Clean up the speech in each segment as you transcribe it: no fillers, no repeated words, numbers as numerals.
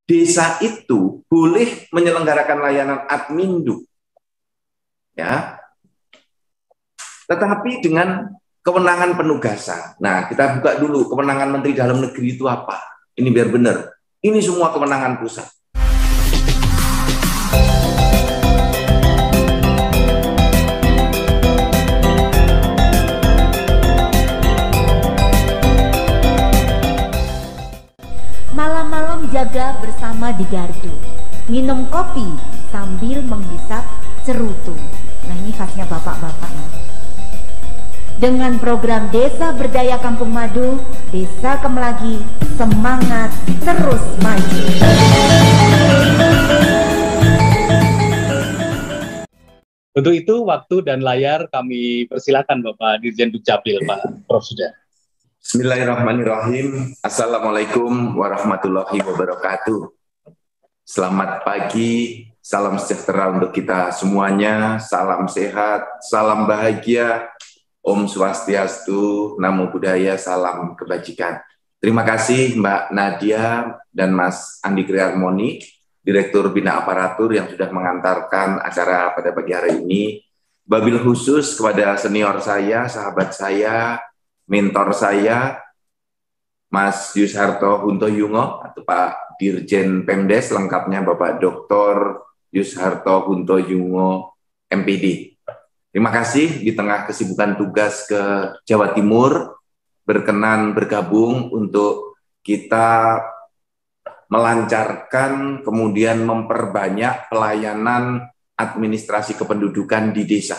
desa itu boleh menyelenggarakan layanan adminduk, ya, tetapi dengan kewenangan penugasan. Nah, kita buka dulu kewenangan Menteri Dalam Negeri itu apa. Ini biar benar. Ini semua kewenangan pusat. Malam-malam jaga bersama di gardu, minum kopi sambil menghisap cerutu. Nah, ini khasnya bapak-bapak nih. Dengan program Desa Berdaya Kampung Madu, Desa Kemelagi semangat terus maju. Untuk itu waktu dan layar kami persilakan Bapak Dirjen Dukcapil, Pak Prof. Sudah. Bismillahirrahmanirrahim. Assalamualaikum warahmatullahi wabarakatuh. Selamat pagi, salam sejahtera untuk kita semuanya, salam sehat, salam bahagia, Om Swastiastu, Namo Buddhaya, salam kebajikan. Terima kasih Mbak Nadia dan Mas Andi Kriarmoni, Direktur Bina Aparatur yang sudah mengantarkan acara pada pagi hari ini. Wabil khusus kepada senior saya, sahabat saya, mentor saya, Mas Yusharto Huntoyungo, atau Pak Dirjen Pemdes, lengkapnya Bapak Dr. Yusharto Huntoyungo, MPD. Terima kasih di tengah kesibukan tugas ke Jawa Timur, berkenan bergabung untuk kita melancarkan, kemudian memperbanyak pelayanan administrasi kependudukan di desa.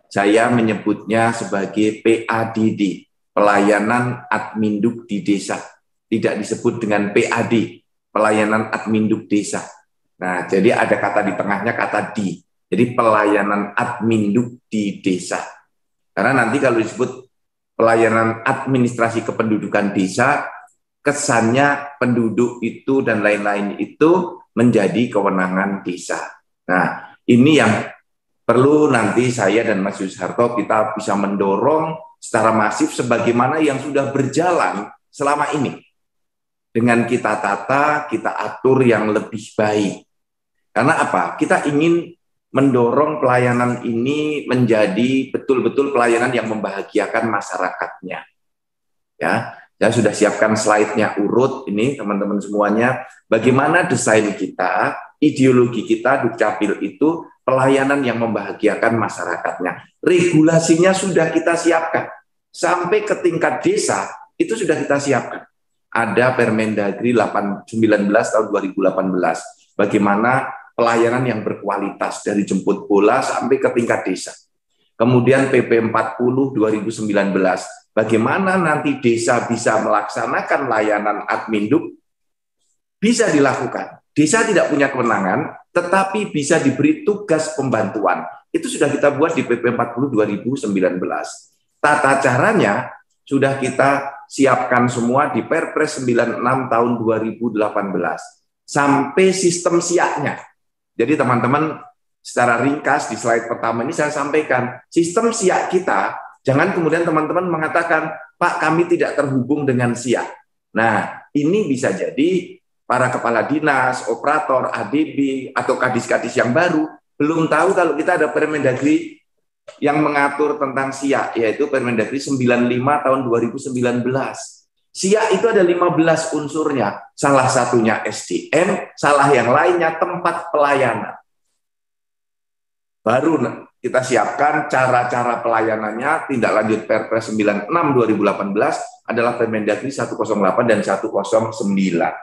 Saya menyebutnya sebagai PADD, pelayanan adminduk di desa. Tidak disebut dengan PAD, pelayanan adminduk desa. Nah, jadi ada kata di tengahnya, kata di. Jadi pelayanan adminduk di desa. Karena nanti kalau disebut pelayanan administrasi kependudukan desa, kesannya penduduk itu dan lain-lain itu menjadi kewenangan desa. Nah, ini yang perlu nanti saya dan Mas Yusharto kita bisa mendorong secara masif sebagaimana yang sudah berjalan selama ini. Dengan kita tata, kita atur yang lebih baik. Karena apa? Kita ingin mendorong pelayanan ini menjadi betul-betul pelayanan yang membahagiakan masyarakatnya. Ya, saya sudah siapkan slide-nya urut ini teman-teman semuanya. Bagaimana desain kita, ideologi kita Dukcapil itu pelayanan yang membahagiakan masyarakatnya. Regulasinya sudah kita siapkan. Sampai ke tingkat desa, itu sudah kita siapkan. Ada Permendagri 19 tahun 2018. Bagaimana pelayanan yang berkualitas dari jemput bola sampai ke tingkat desa. Kemudian PP 40 2019. Bagaimana nanti desa bisa melaksanakan layanan adminduk? Bisa dilakukan. Desa tidak punya kewenangan, tetapi bisa diberi tugas pembantuan. Itu sudah kita buat di PP 40 2019. Tata caranya sudah kita siapkan semua di Perpres 96 tahun 2018. Sampai sistem siaknya. Jadi teman-teman secara ringkas di slide pertama ini saya sampaikan, sistem siak kita, jangan kemudian teman-teman mengatakan, Pak kami tidak terhubung dengan siak. Nah ini bisa jadi para kepala dinas, operator, ADB, atau kadis-kadis yang baru, belum tahu kalau kita ada Permendagri yang mengatur tentang siak, yaitu Permendagri 95 tahun 2019. SIAK itu ada 15 unsurnya, salah satunya SDM, salah yang lainnya tempat pelayanan. Baru kita siapkan cara-cara pelayanannya, tindak lanjut Perpres 96 2018 adalah Permendagri 108 dan 109.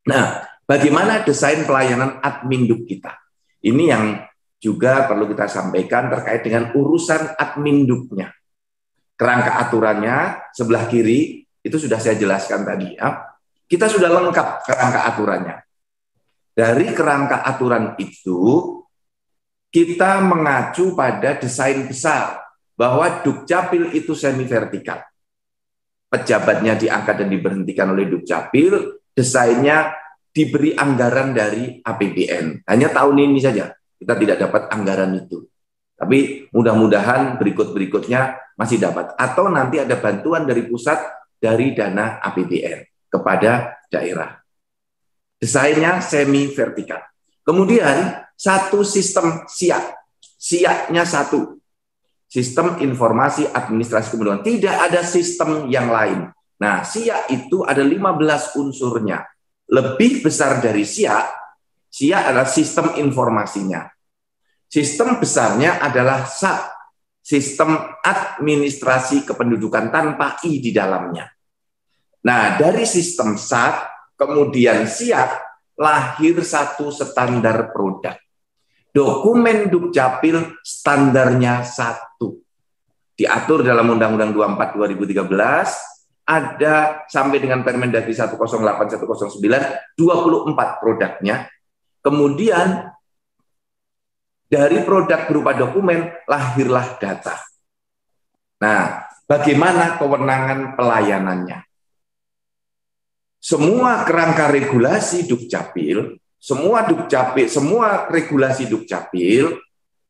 Nah, bagaimana desain pelayanan adminduk kita? Ini yang juga perlu kita sampaikan terkait dengan urusan adminduknya. Kerangka aturannya sebelah kiri, itu sudah saya jelaskan tadi ya. Kita sudah lengkap kerangka aturannya. Dari kerangka aturan itu, kita mengacu pada desain besar bahwa Dukcapil itu semi vertikal. Pejabatnya diangkat dan diberhentikan oleh Dukcapil, desainnya diberi anggaran dari APBN. Hanya tahun ini saja kita tidak dapat anggaran itu. Tapi mudah-mudahan berikut-berikutnya masih dapat. Atau nanti ada bantuan dari pusat dari dana APBN kepada daerah. desainnya semi vertikal. Kemudian satu sistem SIA-nya satu, sistem informasi administrasi kependudukan. Tidak ada sistem yang lain. Nah, SIA itu ada 15 unsurnya. Lebih besar dari SIA adalah sistem informasinya. Sistem besarnya adalah SAK, sistem administrasi kependudukan tanpa I di dalamnya. Nah, dari sistem SAK, kemudian SIA, lahir satu standar produk. Dokumen Dukcapil standarnya satu. Diatur dalam Undang-Undang 24 2013, ada sampai dengan Permendagri 108/109, 24 produknya. Kemudian dari produk berupa dokumen, lahirlah data. Nah, bagaimana kewenangan pelayanannya? Semua kerangka regulasi Dukcapil, semua regulasi Dukcapil,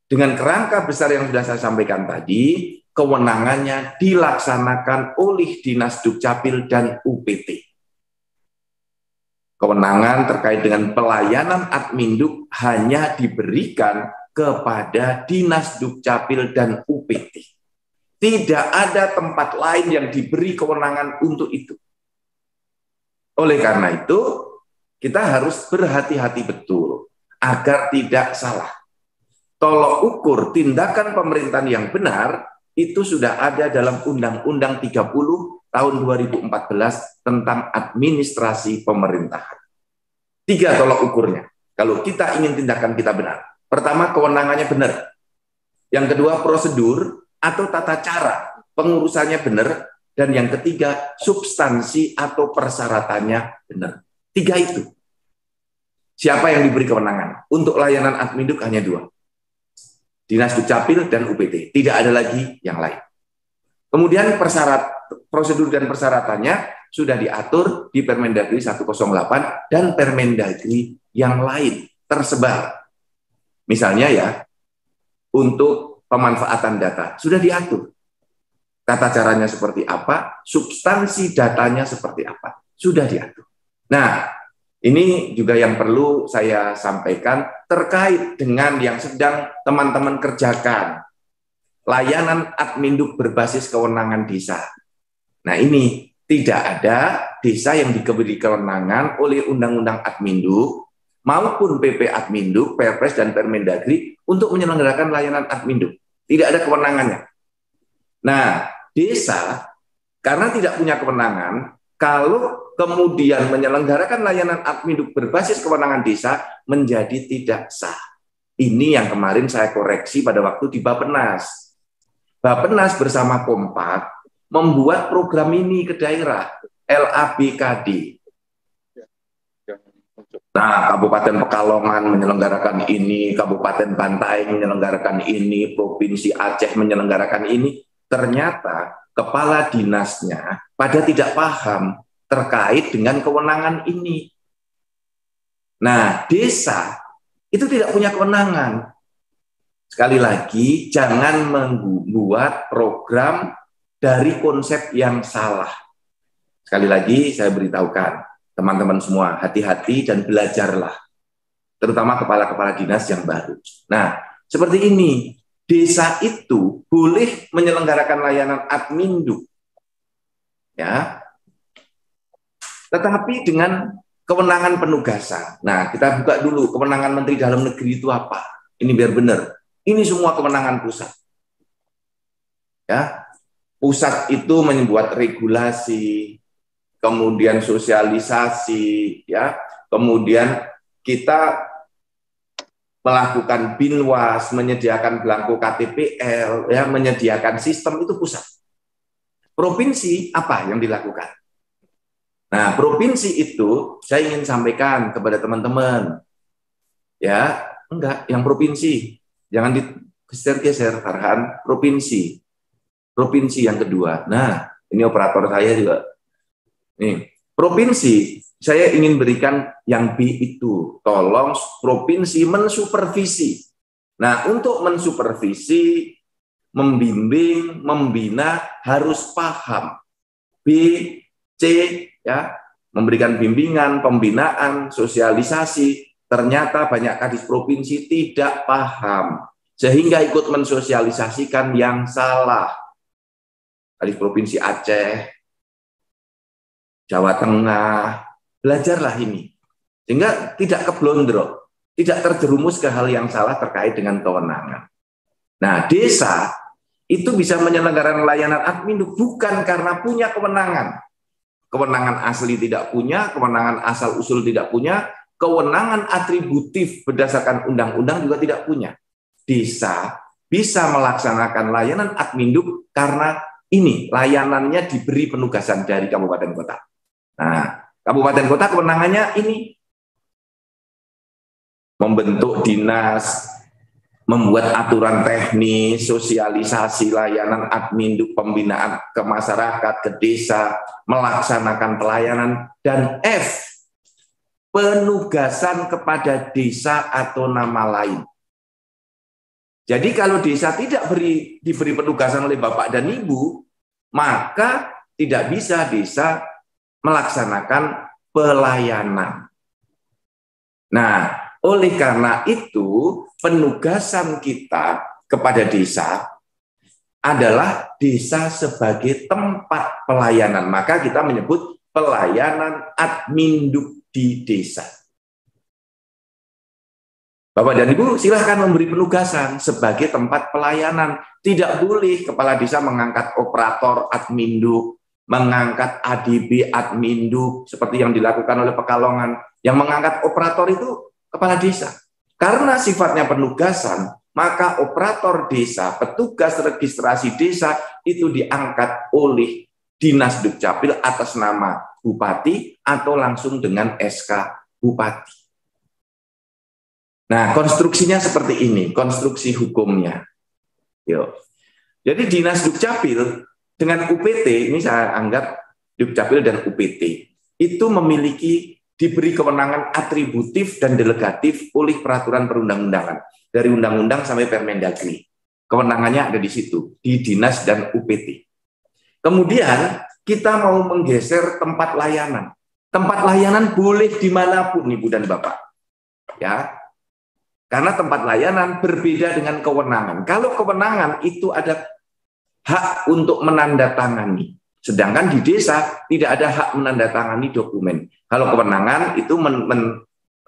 dengan kerangka besar yang sudah saya sampaikan tadi, kewenangannya dilaksanakan oleh Dinas Dukcapil dan UPT. Kewenangan terkait dengan pelayanan Adminduk hanya diberikan kepada Dinas Dukcapil dan UPT. Tidak ada tempat lain yang diberi kewenangan untuk itu. Oleh karena itu, kita harus berhati-hati betul agar tidak salah. Tolok ukur tindakan pemerintahan yang benar itu sudah ada dalam Undang-Undang 30 tahun 2014 tentang administrasi pemerintahan. 3 tolok ukurnya. Kalau kita ingin tindakan kita benar. Pertama, kewenangannya benar. Yang kedua, prosedur atau tata cara pengurusannya benar. Dan yang ketiga, substansi atau persyaratannya benar. 3 itu. Siapa yang diberi kewenangan? Untuk layanan Adminduk hanya 2. Dinas Dukcapil dan UPT. Tidak ada lagi yang lain. Kemudian prosedur dan persyaratannya sudah diatur di Permendagri 108 dan Permendagri yang lain tersebar. Misalnya ya, untuk pemanfaatan data sudah diatur. Tata caranya seperti apa, substansi datanya seperti apa, sudah diatur. Nah, ini juga yang perlu saya sampaikan terkait dengan yang sedang teman-teman kerjakan. Layanan Adminduk berbasis kewenangan desa. Nah, ini tidak ada desa yang diberi kewenangan oleh Undang-Undang Adminduk maupun PP Adminduk, Perpres dan Permendagri untuk menyelenggarakan layanan Adminduk. Tidak ada kewenangannya. Nah, desa karena tidak punya kewenangan, kalau kemudian menyelenggarakan layanan Adminduk berbasis kewenangan desa menjadi tidak sah. Ini yang kemarin saya koreksi pada waktu di Bappenas. Bappenas bersama Kompak membuat program ini ke daerah, LABKD. Nah, Kabupaten Pekalongan menyelenggarakan ini, Kabupaten Bantaeng menyelenggarakan ini, Provinsi Aceh menyelenggarakan ini. Ternyata kepala dinasnya pada tidak paham terkait dengan kewenangan ini. Nah, desa itu tidak punya kewenangan. Sekali lagi, jangan membuat program dari konsep yang salah. Sekali lagi, saya beritahukan, teman-teman semua, hati-hati dan belajarlah. Terutama kepala-kepala dinas yang baru. Nah, seperti ini. Desa itu boleh menyelenggarakan layanan Adminduk, ya, tetapi dengan kewenangan penugasan. Nah, kita buka dulu kewenangan Menteri Dalam Negeri itu apa? Ini biar benar. Ini semua kewenangan pusat. Ya, pusat itu membuat regulasi, kemudian sosialisasi, ya, kemudian kita melakukan binwas, menyediakan belangko KTPL, ya, menyediakan sistem itu pusat. Provinsi apa yang dilakukan? Nah, provinsi itu saya ingin sampaikan kepada teman-teman, ya, enggak, yang provinsi, jangan digeser-geser, Farhan, provinsi yang kedua. Nah, ini operator saya juga. Nih, provinsi. Saya ingin berikan yang B itu, tolong provinsi mensupervisi. Nah, untuk mensupervisi, membimbing, membina harus paham B, C, ya, memberikan bimbingan, pembinaan, sosialisasi. Ternyata banyak kadis provinsi tidak paham, sehingga ikut mensosialisasikan yang salah. Kadis provinsi Aceh, Jawa Tengah, belajarlah ini. Sehingga tidak keblondrok, tidak terjerumus ke hal yang salah terkait dengan kewenangan. Nah, desa itu bisa menyelenggarakan layanan admin bukan karena punya kewenangan. Kewenangan asli tidak punya, kewenangan asal-usul tidak punya, kewenangan atributif berdasarkan undang-undang juga tidak punya. Desa bisa melaksanakan layanan adminduk karena ini layanannya diberi penugasan dari kabupaten kota. Nah, kabupaten kota kewenangannya ini membentuk dinas, membuat aturan teknis, sosialisasi layanan adminduk, pembinaan ke masyarakat, ke desa, melaksanakan pelayanan, dan F, penugasan kepada desa atau nama lain. Jadi kalau desa tidak diberi penugasan oleh Bapak dan Ibu, maka tidak bisa desa melaksanakan pelayanan. Nah, oleh karena itu, penugasan kita kepada desa adalah desa sebagai tempat pelayanan. Maka kita menyebut pelayanan adminduk di desa. Bapak dan Ibu silahkan memberi penugasan sebagai tempat pelayanan. Tidak boleh kepala desa mengangkat operator adminduk, mengangkat ADB adminduk, seperti yang dilakukan oleh Pekalongan. Yang mengangkat operator itu kepala desa. Karena sifatnya penugasan, maka operator desa, petugas registrasi desa itu diangkat oleh Dinas Dukcapil atas nama Bupati atau langsung dengan SK Bupati. Nah, konstruksinya seperti ini, konstruksi hukumnya. Yo. Jadi Dinas Dukcapil dengan UPT, ini saya anggap Dukcapil dan UPT, itu memiliki diberi kewenangan atributif dan delegatif oleh peraturan perundang-undangan. Dari undang-undang sampai Permendagri. Kewenangannya ada di situ, di Dinas dan UPT. Kemudian kita mau menggeser tempat layanan. Tempat layanan boleh dimanapun, Ibu dan Bapak. Ya, karena tempat layanan berbeda dengan kewenangan. Kalau kewenangan itu ada hak untuk menandatangani. Sedangkan di desa tidak ada hak menandatangani dokumen. Kalau kewenangan itu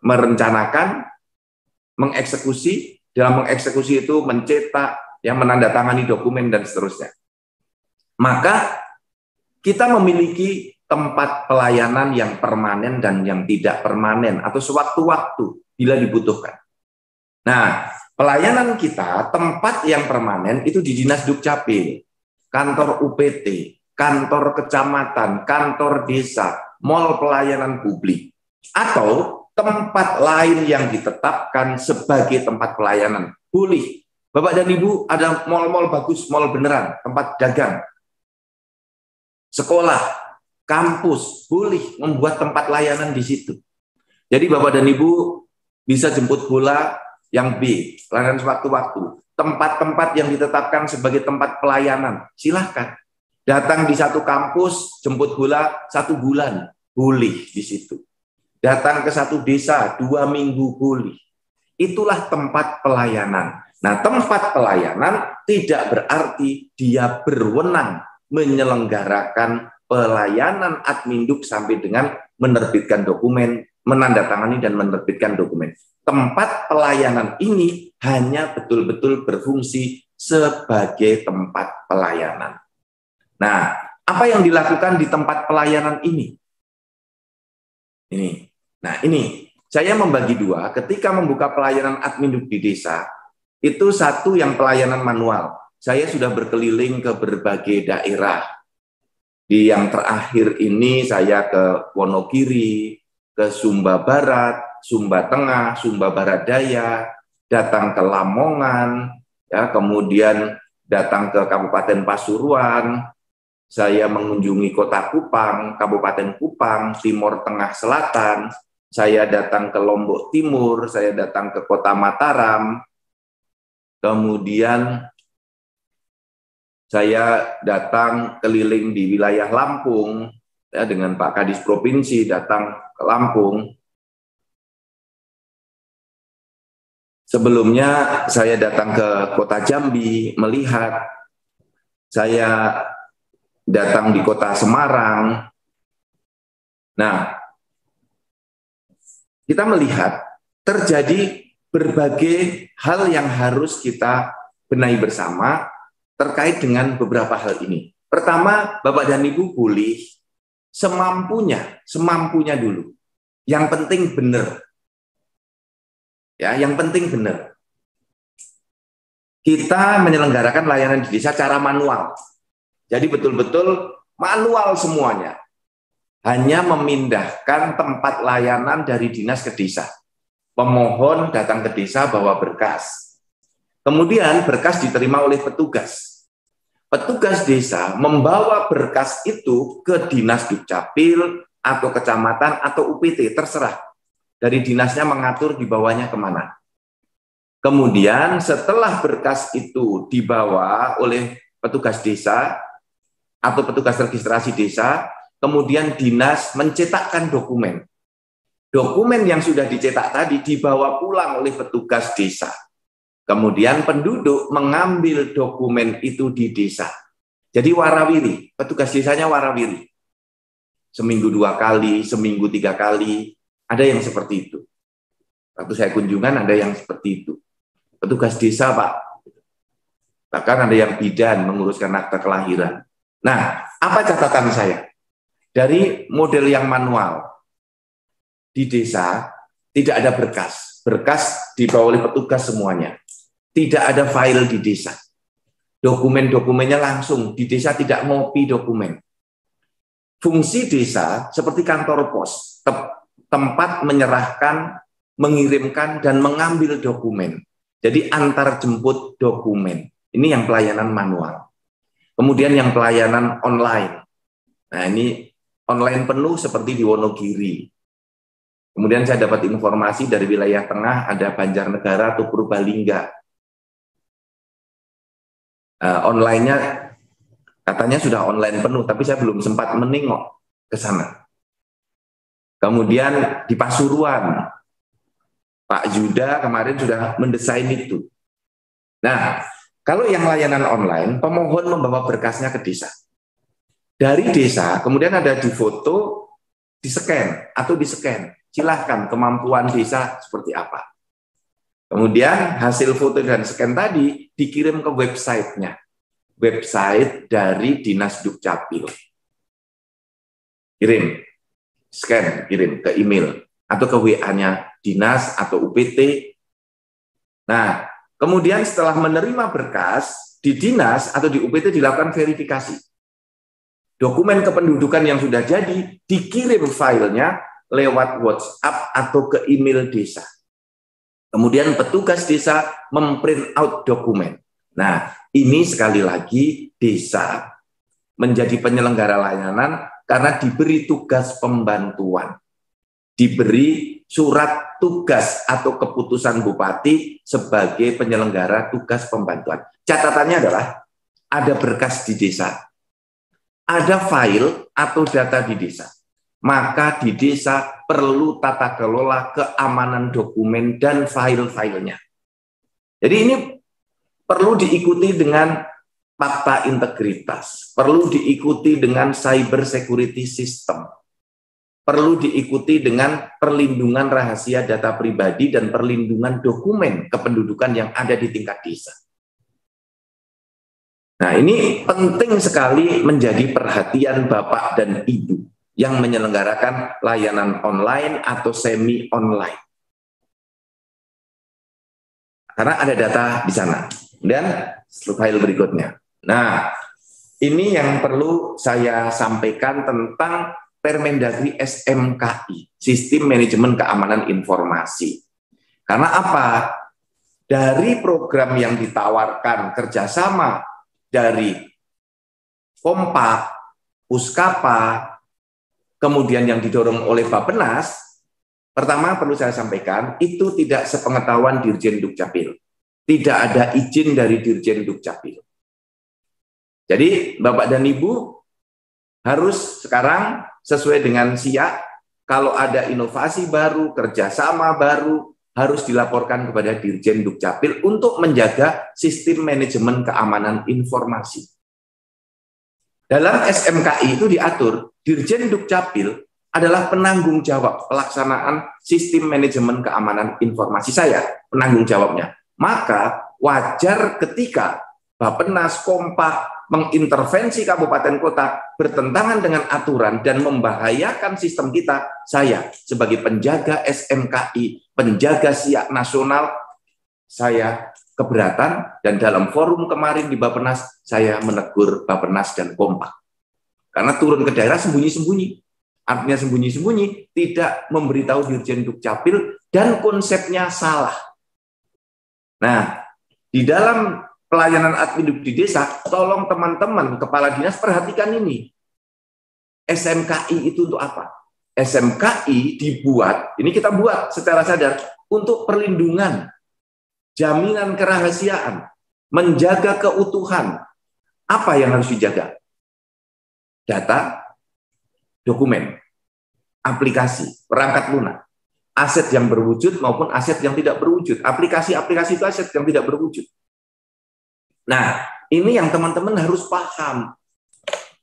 merencanakan, mengeksekusi, dalam mengeksekusi itu mencetak, yang menandatangani dokumen dan seterusnya. Maka kita memiliki tempat pelayanan yang permanen dan yang tidak permanen atau sewaktu-waktu bila dibutuhkan. Nah, pelayanan kita, tempat yang permanen itu di Dinas Dukcapil, kantor UPT, kantor kecamatan, kantor desa, mal pelayanan publik, atau tempat lain yang ditetapkan sebagai tempat pelayanan. Boleh. Bapak dan Ibu ada mal-mal bagus, mal beneran, tempat dagang, sekolah, kampus, boleh membuat tempat layanan di situ. Jadi Bapak dan Ibu bisa jemput bola yang B, pelayanan sewaktu-waktu. Tempat-tempat yang ditetapkan sebagai tempat pelayanan, silahkan. Datang di satu kampus, jemput bola 1 bulan, boleh di situ. Datang ke satu desa 2 minggu, boleh. Itulah tempat pelayanan. Nah, tempat pelayanan tidak berarti dia berwenang menyelenggarakan pelayanan adminduk sampai dengan menerbitkan dokumen, menandatangani dan menerbitkan dokumen. Tempat pelayanan ini hanya betul-betul berfungsi sebagai tempat pelayanan. Nah, apa yang dilakukan di tempat pelayanan ini? Nah, ini saya membagi 2. Ketika membuka pelayanan adminduk di desa, itu satu yang pelayanan manual. Saya sudah berkeliling ke berbagai daerah. Di yang terakhir ini saya ke Wonogiri, ke Sumba Barat, Sumba Tengah, Sumba Barat Daya, datang ke Lamongan, ya, kemudian datang ke Kabupaten Pasuruan, saya mengunjungi Kota Kupang, Kabupaten Kupang, Timur Tengah Selatan, saya datang ke Lombok Timur, saya datang ke Kota Mataram, kemudian saya datang keliling di wilayah Lampung, ya, dengan Pak Kadis Provinsi datang ke Lampung. Sebelumnya saya datang ke Kota Jambi melihat, saya datang di Kota Semarang. Nah, kita melihat terjadi berbagai hal yang harus kita benahi bersama terkait dengan beberapa hal ini. Pertama, Bapak dan Ibu boleh semampunya dulu. Yang penting benar. Ya, yang penting benar. Kita menyelenggarakan layanan di desa secara manual. Jadi betul-betul manual semuanya. Hanya memindahkan tempat layanan dari dinas ke desa. Pemohon datang ke desa bawa berkas. Kemudian berkas diterima oleh petugas. Petugas desa membawa berkas itu ke dinas Dukcapil atau kecamatan atau UPT, terserah. Dari dinasnya mengatur dibawanya kemana. Kemudian setelah berkas itu dibawa oleh petugas desa atau petugas registrasi desa, kemudian dinas mencetakkan dokumen. Dokumen yang sudah dicetak tadi dibawa pulang oleh petugas desa. Kemudian penduduk mengambil dokumen itu di desa. Jadi warawiri, petugas desanya warawiri. Seminggu 2 kali, seminggu 3 kali, ada yang seperti itu. Waktu saya kunjungan ada yang seperti itu. Petugas desa, Pak. Bahkan ada yang bidan menguruskan akta kelahiran. Nah, apa catatan saya? Dari model yang manual, di desa tidak ada berkas. Berkas dibawa oleh petugas semuanya. Tidak ada file di desa. Dokumen-dokumennya langsung. Di desa tidak ngopi dokumen. Fungsi desa seperti kantor pos, tempat menyerahkan, mengirimkan, dan mengambil dokumen. Jadi antar jemput dokumen. Ini yang pelayanan manual. Kemudian yang pelayanan online. Nah, ini online penuh seperti di Wonogiri. Kemudian saya dapat informasi dari wilayah tengah, ada Banjarnegara atau Purbalingga. Online-nya katanya sudah online penuh, tapi saya belum sempat menengok ke sana. Kemudian di Pasuruan, Pak Yuda kemarin sudah mendesain itu. Nah, kalau yang layanan online, pemohon membawa berkasnya ke desa. Dari desa, kemudian ada difoto, di-scan atau di-scan. Silahkan kemampuan desa seperti apa. Kemudian hasil foto dan scan tadi dikirim ke websitenya. Website dari Dinas Dukcapil. Kirim. Scan, kirim ke email atau ke WA-nya dinas atau UPT. Nah, kemudian setelah menerima berkas di dinas atau di UPT dilakukan verifikasi. Dokumen kependudukan yang sudah jadi dikirim filenya lewat WhatsApp atau ke email desa. Kemudian petugas desa memprint out dokumen. Nah, ini sekali lagi desa menjadi penyelenggara layanan karena diberi tugas pembantuan, diberi surat tugas atau keputusan bupati sebagai penyelenggara tugas pembantuan. Catatannya adalah ada berkas di desa, ada file atau data di desa, maka di desa perlu tata kelola keamanan dokumen dan file-filenya. Jadi ini perlu diikuti dengan fakta integritas, perlu diikuti dengan cyber security system, perlu diikuti dengan perlindungan rahasia data pribadi dan perlindungan dokumen kependudukan yang ada di tingkat desa. Nah, ini penting sekali menjadi perhatian Bapak dan Ibu yang menyelenggarakan layanan online atau semi-online. Karena ada data di sana. Dan file berikutnya. Nah, ini yang perlu saya sampaikan tentang Permendagri SMKI, Sistem Manajemen Keamanan Informasi. Karena apa? Dari program yang ditawarkan kerjasama dari Kompak, Puskapa, kemudian yang didorong oleh Bappenas, pertama perlu saya sampaikan, itu tidak sepengetahuan Dirjen Dukcapil. Tidak ada izin dari Dirjen Dukcapil. Jadi Bapak dan Ibu harus sekarang sesuai dengan SIA, kalau ada inovasi baru, kerjasama baru, harus dilaporkan kepada Dirjen Dukcapil untuk menjaga sistem manajemen keamanan informasi. Dalam SMKI itu diatur, Dirjen Dukcapil adalah penanggung jawab pelaksanaan sistem manajemen keamanan informasi. Saya penanggung jawabnya. Maka wajar ketika Bappenas kompak mengintervensi kabupaten kota bertentangan dengan aturan dan membahayakan sistem kita, saya sebagai penjaga SMKI, penjaga SIA nasional, saya keberatan, dan dalam forum kemarin di Bappenas, saya menegur Bappenas dan kompak. Karena turun ke daerah sembunyi-sembunyi. Artinya sembunyi-sembunyi, tidak memberitahu Dirjen Dukcapil, dan konsepnya salah. Nah, di dalam pelayanan admin di desa, tolong teman-teman kepala dinas perhatikan ini. SMKI itu untuk apa? SMKI dibuat, ini kita buat secara sadar, untuk perlindungan, jaminan kerahasiaan, menjaga keutuhan. Apa yang harus dijaga? Data, dokumen, aplikasi, perangkat lunak, aset yang berwujud maupun aset yang tidak berwujud. Aplikasi-aplikasi itu aset yang tidak berwujud. Nah, ini yang teman-teman harus paham.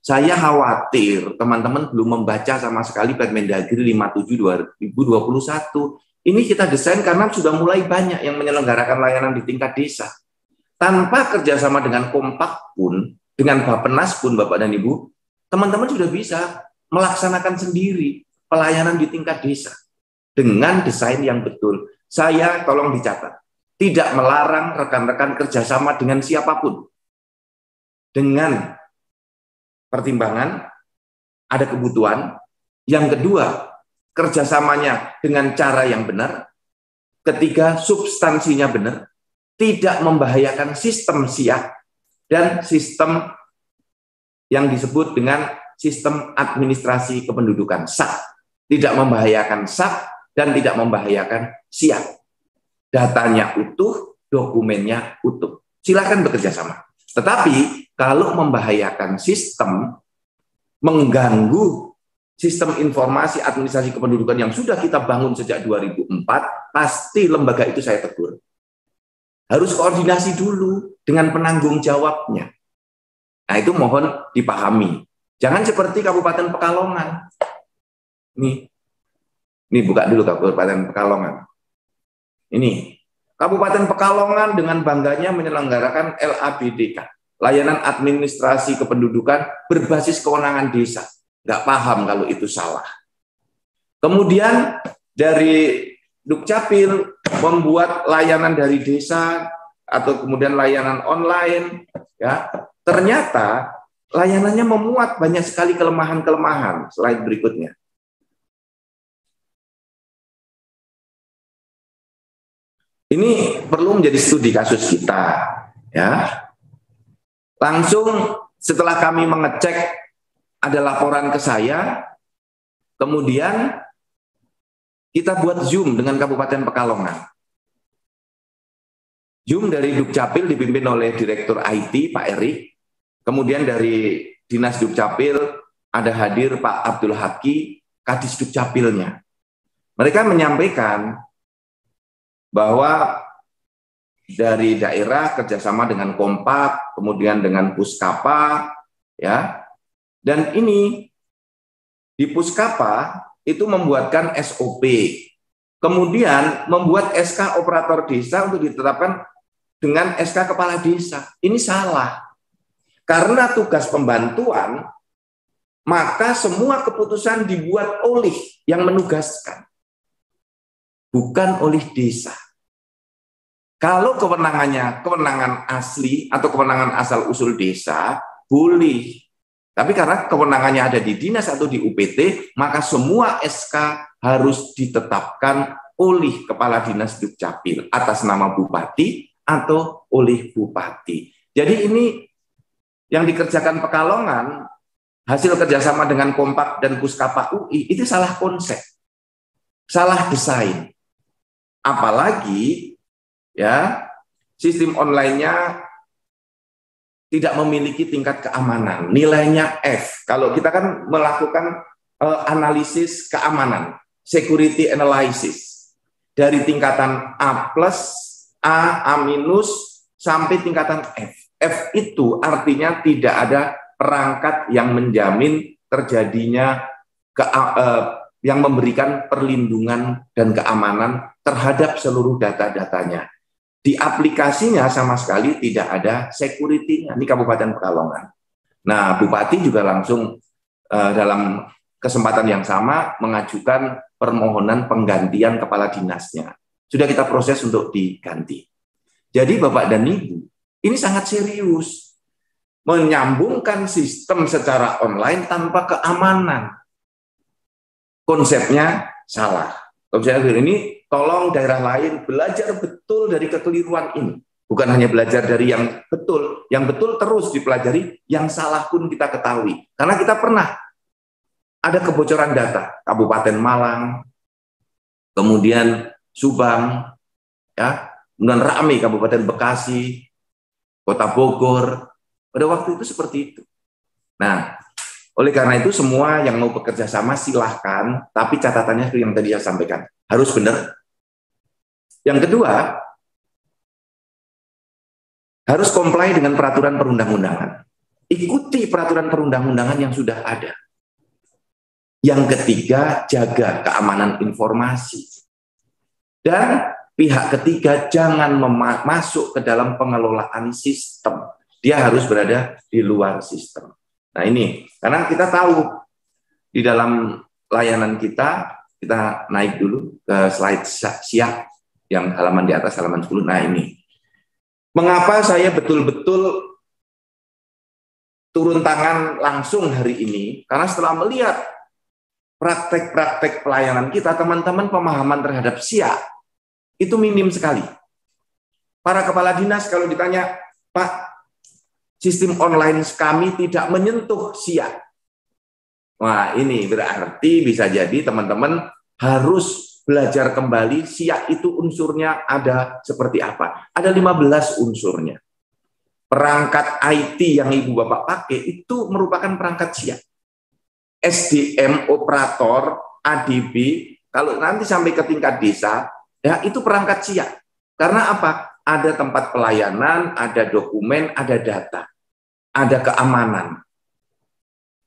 Saya khawatir teman-teman belum membaca sama sekali Permendagri 57 2021. Ini kita desain karena sudah mulai banyak yang menyelenggarakan layanan di tingkat desa. Tanpa kerjasama dengan kompak pun, dengan Bappenas pun, Bapak dan Ibu, teman-teman sudah bisa melaksanakan sendiri pelayanan di tingkat desa. Dengan desain yang betul. Saya tolong dicatat. Tidak melarang rekan-rekan kerjasama dengan siapapun. Dengan pertimbangan, ada kebutuhan. Yang kedua, kerjasamanya dengan cara yang benar. Ketiga, substansinya benar. Tidak membahayakan sistem SIA dan sistem yang disebut dengan sistem administrasi kependudukan, SAK. Tidak membahayakan SAK dan tidak membahayakan SIA. Datanya utuh, dokumennya utuh. Silakan bekerja sama. Tetapi kalau membahayakan sistem, mengganggu sistem informasi administrasi kependudukan yang sudah kita bangun sejak 2004, pasti lembaga itu saya tegur. Harus koordinasi dulu dengan penanggung jawabnya. Nah, itu mohon dipahami. Jangan seperti Kabupaten Pekalongan. Ini buka dulu Kabupaten Pekalongan. Ini, Kabupaten Pekalongan dengan bangganya menyelenggarakan LABDK, Layanan Administrasi Kependudukan berbasis kewenangan desa. Nggak paham kalau itu salah. Kemudian dari Dukcapil membuat layanan dari desa atau kemudian layanan online, ya ternyata layanannya memuat banyak sekali kelemahan-kelemahan. Slide berikutnya. Ini perlu menjadi studi kasus kita, ya. Langsung setelah kami mengecek, ada laporan ke saya, kemudian kita buat Zoom dengan Kabupaten Pekalongan. Zoom dari Dukcapil dipimpin oleh Direktur IT, Pak Erik. Kemudian dari Dinas Dukcapil ada hadir Pak Abdul Haki, Kadis Dukcapilnya. Mereka menyampaikan bahwa dari daerah kerjasama dengan Kompak, kemudian dengan Puskapa, ya, dan ini di Puskapa itu membuatkan SOP, kemudian membuat SK operator desa untuk ditetapkan dengan SK kepala desa. Ini salah, karena tugas pembantuan, maka semua keputusan dibuat oleh yang menugaskan, bukan oleh desa. Kalau kewenangannya kewenangan asli atau kewenangan asal-usul desa, boleh. Tapi karena kewenangannya ada di dinas atau di UPT, maka semua SK harus ditetapkan oleh Kepala Dinas Dukcapil atas nama Bupati atau oleh Bupati. Jadi ini yang dikerjakan Pekalongan, hasil kerjasama dengan Kompak dan Puskapa UI, itu salah konsep, salah desain. Apalagi ya sistem online-nya tidak memiliki tingkat keamanan, nilainya F. Kalau kita kan melakukan analisis keamanan, security analysis, dari tingkatan A+, A minus, sampai tingkatan F. F itu artinya tidak ada perangkat yang menjamin terjadinya yang memberikan perlindungan dan keamanan terhadap seluruh data-datanya. Di aplikasinya sama sekali tidak ada security-nya. Ini Kabupaten Pekalongan. Nah, Bupati juga langsung dalam kesempatan yang sama mengajukan permohonan penggantian kepala dinasnya. Sudah kita proses untuk diganti. Jadi Bapak dan Ibu, ini sangat serius. Menyambungkan sistem secara online tanpa keamanan. Konsepnya salah. Konsepnya ini, tolong daerah lain belajar betul dari kekeliruan ini. Bukan hanya belajar dari yang betul terus dipelajari, yang salah pun kita ketahui. Karena kita pernah ada kebocoran data, Kabupaten Malang, kemudian Subang, ya, kemudian Rame, Kabupaten Bekasi, Kota Bogor, pada waktu itu seperti itu. Nah, oleh karena itu semua yang mau bekerja sama silahkan, tapi catatannya itu yang tadi saya sampaikan, harus benar. Yang kedua, harus comply dengan peraturan perundang-undangan. Ikuti peraturan perundang-undangan yang sudah ada. Yang ketiga, jaga keamanan informasi. Dan pihak ketiga jangan masuk ke dalam pengelolaan sistem. Dia harus berada di luar sistem. Nah ini, karena kita tahu di dalam layanan kita naik dulu ke slide siap yang halaman di atas, halaman 10. Nah ini, mengapa saya betul-betul turun tangan langsung hari ini? Karena setelah melihat praktek-praktek pelayanan kita, teman-teman pemahaman terhadap SIA itu minim sekali. Para kepala dinas kalau ditanya, Pak, sistem online kami tidak menyentuh SIA. Wah, ini berarti bisa jadi teman-teman harus belajar kembali SIA itu unsurnya ada seperti apa. Ada 15 unsurnya. Perangkat IT yang Ibu Bapak pakai itu merupakan perangkat SIA. SDM, operator, ADB, kalau nanti sampai ke tingkat desa, ya itu perangkat SIA. Karena apa? Ada tempat pelayanan, ada dokumen, ada data, ada keamanan.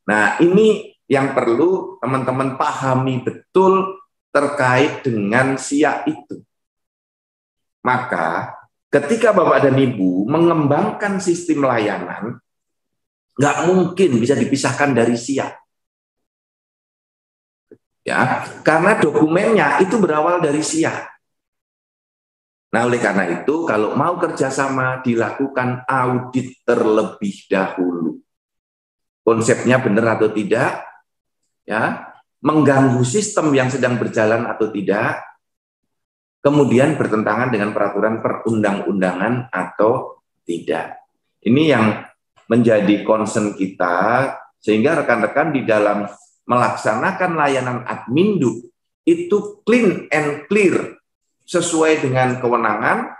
Nah, ini yang perlu teman-teman pahami betul terkait dengan SIA itu. Maka, ketika Bapak dan Ibu mengembangkan sistem layanan, nggak mungkin bisa dipisahkan dari SIA. Ya, karena dokumennya itu berawal dari SIA. Nah, oleh karena itu, kalau mau kerjasama, dilakukan audit terlebih dahulu. Konsepnya benar atau tidak, ya, mengganggu sistem yang sedang berjalan atau tidak, kemudian bertentangan dengan peraturan perundang-undangan atau tidak. Ini yang menjadi concern kita, sehingga rekan-rekan di dalam melaksanakan layanan Admindu itu clean and clear, sesuai dengan kewenangan,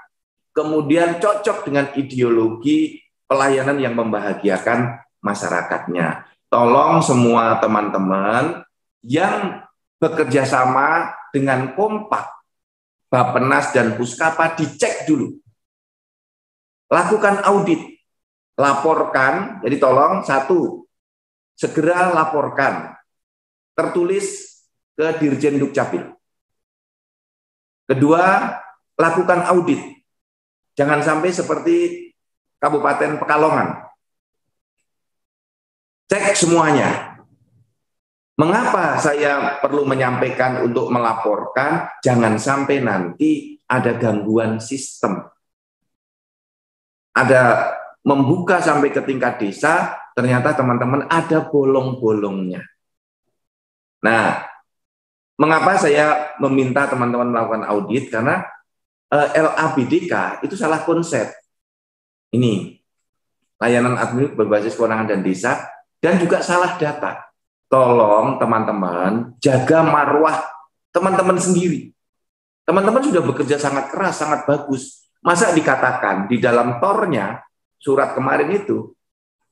kemudian cocok dengan ideologi pelayanan yang membahagiakan masyarakatnya. Tolong semua teman-teman yang bekerja sama dengan kompak, Bappenas dan Puskapa dicek dulu. Lakukan audit, laporkan, jadi tolong satu, segera laporkan, tertulis ke Dirjen Dukcapil. Kedua, lakukan audit. Jangan sampai seperti Kabupaten Pekalongan. Cek semuanya. Mengapa saya perlu menyampaikan untuk melaporkan? Jangan sampai nanti ada gangguan sistem. Ada membuka sampai ke tingkat desa, ternyata teman-teman ada bolong-bolongnya. Nah, mengapa saya meminta teman-teman melakukan audit? Karena LABDK itu salah konsep. Ini, layanan admin berbasis kewenangan dan desa, dan juga salah data. Tolong teman-teman jaga marwah teman-teman sendiri. Teman-teman sudah bekerja sangat keras, sangat bagus. Masa dikatakan di dalam tornya, surat kemarin itu,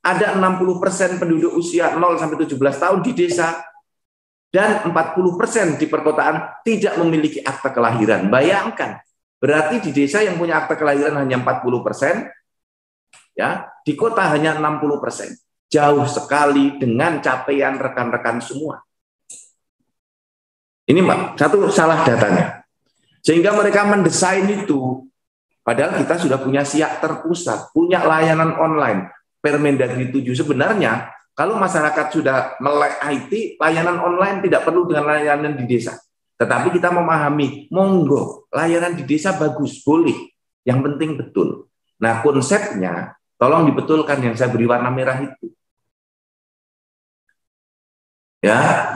ada 60% penduduk usia 0-17 tahun di desa. dan 40% di perkotaan tidak memiliki akta kelahiran. Bayangkan, berarti di desa yang punya akta kelahiran hanya 40%, ya, di kota hanya 60%. Jauh sekali dengan capaian rekan-rekan semua. Ini satu salah datanya. Sehingga mereka mendesain itu, padahal kita sudah punya SIAK terpusat, punya layanan online, Permendagri 7. Sebenarnya, kalau masyarakat sudah melek IT, layanan online tidak perlu dengan layanan di desa. Tetapi kita memahami, monggo, layanan di desa bagus, boleh. Yang penting betul. Nah, konsepnya, tolong dibetulkan yang saya beri warna merah itu. Ya,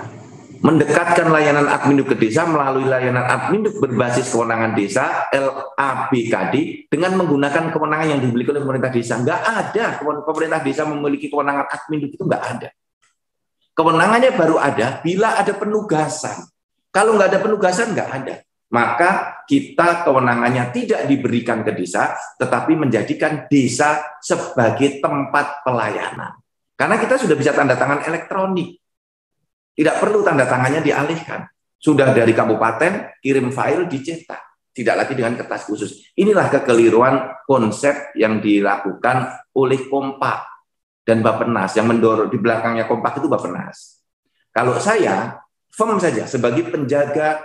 mendekatkan layanan Adminduk ke desa melalui layanan Adminduk berbasis kewenangan desa LABKD dengan menggunakan kewenangan yang dimiliki oleh pemerintah desa. Enggak ada pemerintah desa memiliki kewenangan Adminduk, itu enggak ada. Kewenangannya baru ada bila ada penugasan. Kalau enggak ada penugasan enggak ada. Maka kita kewenangannya tidak diberikan ke desa, tetapi menjadikan desa sebagai tempat pelayanan. Karena kita sudah bisa tanda tangan elektronik. Tidak perlu tanda tangannya dialihkan. Sudah dari kabupaten, kirim file, dicetak. Tidak lagi dengan kertas khusus. Inilah kekeliruan konsep yang dilakukan oleh Kompak dan Bappenas. Yang mendorong di belakangnya Kompak itu Bappenas. Kalau saya, firm saja sebagai penjaga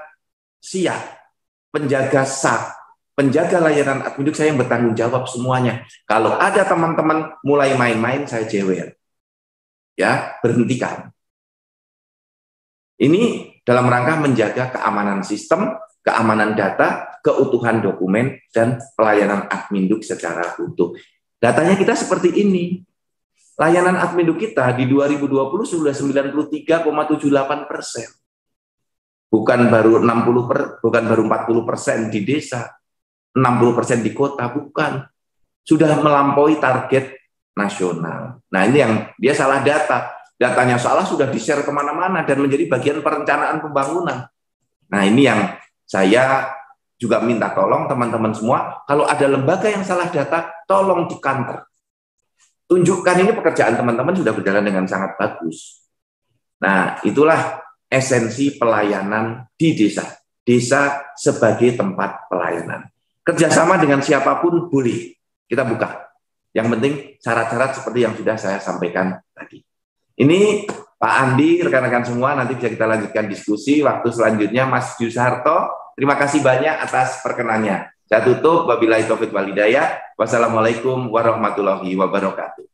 SIAK, penjaga SAK, penjaga layanan Adminduk, saya yang bertanggung jawab semuanya. Kalau ada teman-teman mulai main-main, saya jewer. Ya, berhentikan. Ini dalam rangka menjaga keamanan sistem, keamanan data, keutuhan dokumen, dan pelayanan Adminduk secara utuh. Datanya kita seperti ini. Layanan Adminduk kita di 2020 sudah 93,78%. Bukan baru 40% di desa, 60% di kota, bukan. Sudah melampaui target nasional. Nah, ini yang dia salah data. Datanya salah, sudah di-share kemana-mana dan menjadi bagian perencanaan pembangunan. Nah, ini yang saya juga minta tolong teman-teman semua, kalau ada lembaga yang salah data, tolong di-counter. Tunjukkan ini pekerjaan teman-teman sudah berjalan dengan sangat bagus. Nah, itulah esensi pelayanan di desa. Desa sebagai tempat pelayanan. Kerjasama dengan siapapun boleh, kita buka. Yang penting syarat-syarat seperti yang sudah saya sampaikan tadi. Ini Pak Andi, rekan-rekan semua, nanti bisa kita lanjutkan diskusi. Waktu selanjutnya Mas Yusharto, terima kasih banyak atas perkenannya. Saya tutup, wabillahi taufiq wal hidayah. Wassalamualaikum warahmatullahi wabarakatuh.